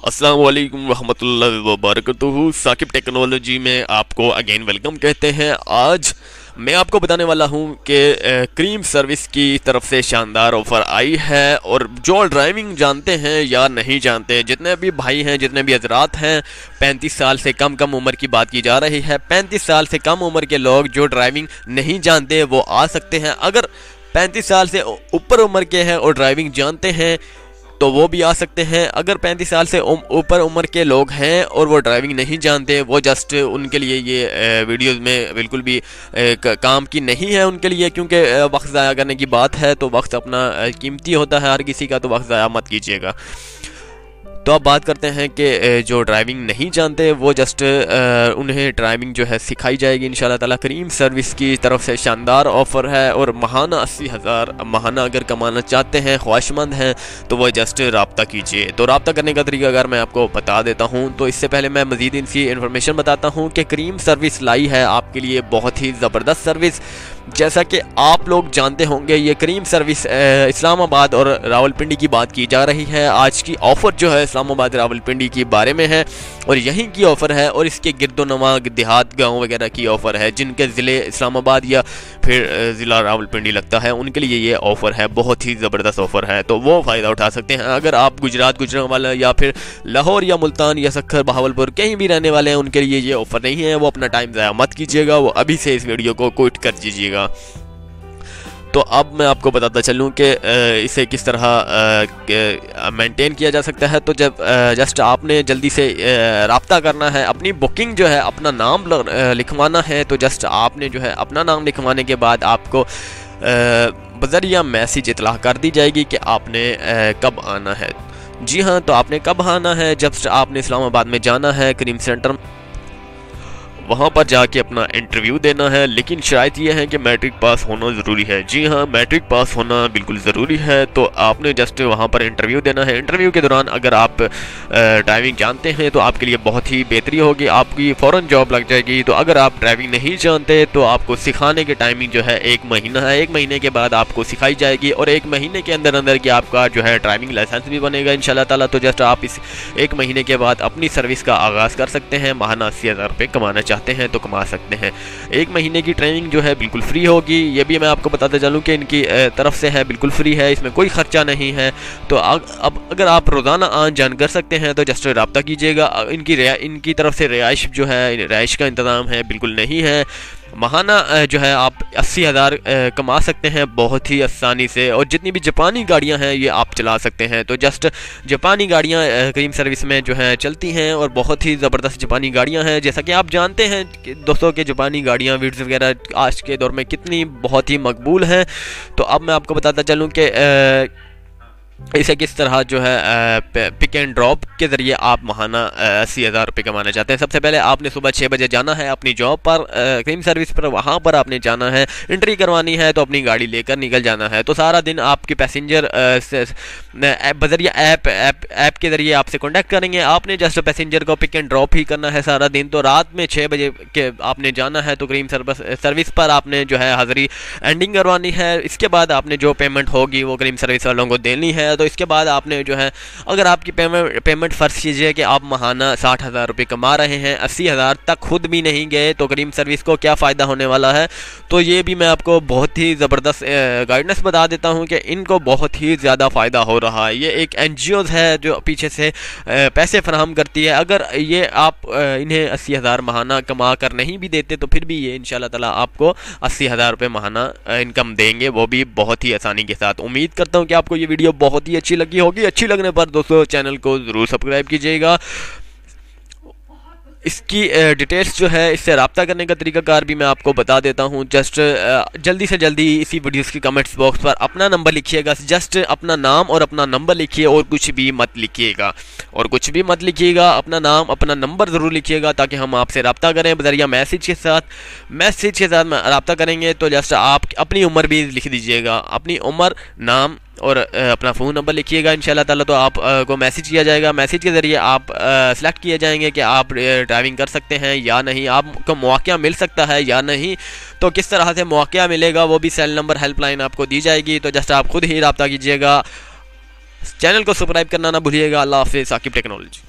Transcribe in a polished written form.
अस्सलाम वालेकुम रहमतुल्लाहि व बरकातुहू। साकिब टेक्नोलॉजी में आपको अगेन वेलकम कहते हैं। आज मैं आपको बताने वाला हूं कि क्रीम सर्विस की तरफ से शानदार ऑफ़र आई है। और जो ड्राइविंग जानते हैं या नहीं जानते, जितने भी भाई हैं, जितने भी हजरात हैं, 35 साल से कम उम्र की बात की जा रही है। 35 साल से कम उम्र के लोग जो ड्राइविंग नहीं जानते वो आ सकते हैं। अगर 35 साल से ऊपर उम्र के हैं और ड्राइविंग जानते हैं तो वो भी आ सकते हैं। अगर 35 साल से ऊपर उम्र के लोग हैं और वो ड्राइविंग नहीं जानते, वो जस्ट उनके लिए ये वीडियोस में बिल्कुल भी काम की नहीं है उनके लिए, क्योंकि वक्त ज़ाया करने की बात है तो वक्त अपना कीमती होता है हर किसी का, तो वक्त ज़ाया मत कीजिएगा। तो अब बात करते हैं कि जो ड्राइविंग नहीं जानते वो जस्ट उन्हें ड्राइविंग जो है सिखाई जाएगी इंशाल्लाह ताला। करीम सर्विस की तरफ से शानदार ऑफ़र है और महाना 80,000 महाना अगर कमाना चाहते हैं, ख्वाहिशमंद हैं, तो वह जस्ट रब्ता कीजिए। तो रब्ता करने का तरीका अगर मैं आपको बता देता हूँ, तो इससे पहले मैं मज़ीद इनकी इन्फॉर्मेशन बताता हूँ कि करीम सर्विस लाई है आपके लिए बहुत ही ज़बरदस्त सर्विस। जैसा कि आप लोग जानते होंगे, ये करीम सर्विस इस्लामाबाद और रावलपिंडी की बात की जा रही है। आज की ऑफ़र जो है इस्लामाबाद रावलपिंडी के बारे में है और यहीं की ऑफ़र है और इसके गिरदोनवा देहात गांव वगैरह की ऑफ़र है। जिनके ज़िले इस्लामाबाद या फिर ज़िला रावलपिंडी लगता है, उनके लिए ये ऑफ़र है, बहुत ही ज़बरदस्त ऑफ़र है, तो वो फ़ायदा उठा सकते हैं। अगर आप गुजरात गुजरांवाला या फिर लाहौर या मुल्तान या सक्खर बहावलपुर कहीं भी रहने वाले हैं, उनके लिए ये ऑफ़र नहीं है। वो अपना टाइम ज़ाया मत कीजिएगा, वो अभी से इस वीडियो को क्विट कर दीजिएगा। तो अब मैं आपको बताता चलूँ कि इसे किस तरह मेंटेन किया जा सकता है। तो जब जस्ट आपने जल्दी से राब्ता करना है, अपनी बुकिंग जो है, अपना नाम लिखवाना है। तो जस्ट आपने जो है अपना नाम लिखवाने के बाद आपको बज़रिया मैसेज इतला कर दी जाएगी कि आपने कब आना है। जी हाँ, तो आपने कब आना है, जब आपने इस्लामाबाद में जाना है करीम सेंटर, वहाँ पर जाके अपना इंटरव्यू देना है। लेकिन शर्त यह है कि मैट्रिक पास होना ज़रूरी है। जी हाँ, मैट्रिक पास होना बिल्कुल ज़रूरी है। तो आपने जस्ट वहाँ पर इंटरव्यू देना है। इंटरव्यू के दौरान अगर आप ड्राइविंग जानते हैं तो आपके लिए बहुत ही बेहतरी होगी, आपकी फ़ौरन जॉब लग जाएगी। तो अगर आप ड्राइविंग नहीं जानते तो आपको सिखाने के टाइमिंग जो है 1 महीना है। 1 महीने के बाद आपको सिखाई जाएगी और 1 महीने के अंदर कि आपका जो है ड्राइविंग लाइसेंस भी बनेगा इंशाल्लाह ताला। तो जस्ट आप इस 1 महीने के बाद अपनी सर्विस का आगाज़ कर सकते हैं। माहाना 80,000 रुपये कमाना चाहते हैं तो कमा सकते हैं। 1 महीने की ट्रेनिंग जो है बिल्कुल फ्री होगी। ये भी मैं आपको बताते चलूँ कि इनकी तरफ से है, बिल्कुल फ्री है, इसमें कोई ख़र्चा नहीं है। तो अब अगर आप रोज़ाना आन जान कर सकते हैं तो जस्ट रब्ता कीजिएगा। इनकी तरफ से रिहाइश जो है, रिहाइश का इंतज़ाम है बिल्कुल नहीं है। महाना जो है आप 80,000 कमा सकते हैं बहुत ही आसानी से। और जितनी भी जापानी गाड़ियां हैं ये आप चला सकते हैं। तो जस्ट जापानी गाड़ियां करीम सर्विस में जो है चलती हैं और बहुत ही ज़बरदस्त जापानी गाड़ियां हैं। जैसा कि आप जानते हैं कि दोस्तों के जापानी गाड़ियां विड्स वगैरह आज के दौर में कितनी बहुत ही मकबूल हैं। तो अब मैं आपको बताता चलूँ कि इसे किस तरह जो है पिक एंड ड्रॉप के ज़रिए आप महाना 80,000 रुपये कमाना चाहते हैं। सबसे पहले आपने सुबह 6 बजे जाना है अपनी जॉब पर, क्रीम सर्विस पर, वहाँ पर आपने जाना है, एंट्री करवानी है, तो अपनी गाड़ी लेकर निकल जाना है। तो सारा दिन आपके पैसेंजर बजरिया ऐप के ज़रिए आपसे कॉन्टैक्ट करेंगे। आपने जस्ट पैसेंजर को पिक एंड ड्रॉप ही करना है सारा दिन। तो रात में 6 बजे के आपने जाना है तो क्रीम सर्विस पर आपने जो है हाज़िरी एंडिंग करवानी है। इसके बाद आपने जो पेमेंट होगी वो क्रीम सर्विस वालों को देनी है। तो इसके बाद आपने जो है, अगर आपकी पेमेंट फ़र्ज़ कीजिए कि आप महाना 60,000 रुपये कमा रहे हैं, 80,000 तक खुद भी नहीं गए तो करीम सर्विस को क्या फ़ायदा होने वाला है। तो ये भी मैं आपको बहुत ही ज़बरदस्त गाइडेंस बता देता हूँ कि इनको बहुत ही ज़्यादा फ़ायदा हो रहा है। ये एक NGOs है जो पीछे से पैसे फराहम करती है। अगर ये आप इन्हें 80,000 महाना कमा कर नहीं भी देते तो फिर भी ये इंशाल्लाह ताला आपको 80,000 रुपये महाना इनकम देंगे, वो भी बहुत ही आसानी के साथ। उम्मीद करता हूँ कि आपको ये वीडियो बहुत ही अच्छी लगी होगी। अच्छी लगने पर दोस्तों चैनल को ज़रूर सब्सक्राइब कीजिएगा। इसकी डिटेल्स जो है, इससे रब्ता करने का तरीकाकार भी मैं आपको बता देता हूँ। जस्ट जल्दी से जल्दी इसी वीडियोस की कमेंट्स बॉक्स पर अपना नंबर लिखिएगा। जस्ट अपना नाम और अपना नंबर लिखिए और कुछ भी मत लिखिएगा, अपना नाम अपना नंबर ज़रूर लिखिएगा ताकि हम आपसे रब्ता करें बज़रिया मैसेज के साथ रब्ता करेंगे। तो जस्ट आप अपनी उम्र भी लिख दीजिएगा, अपनी उम्र, नाम और अपना फ़ोन नंबर लिखिएगा इंशाल्लाह ताला। तो आप को मैसेज किया जाएगा। मैसेज के ज़रिए आप सेलेक्ट किए जाएंगे कि आप ड्राइविंग कर सकते हैं या नहीं, आपको मौका मिल सकता है या नहीं। तो किस तरह से मौका मिलेगा वो भी सेल नंबर हेल्पलाइन आपको दी जाएगी। तो जस्ट आप खुद ही रब्ता कीजिएगा। चैनल को सब्सक्राइब करना ना भूलिएगा। अल्लाह हाफिज़। साकिब टेक्नोलॉजी।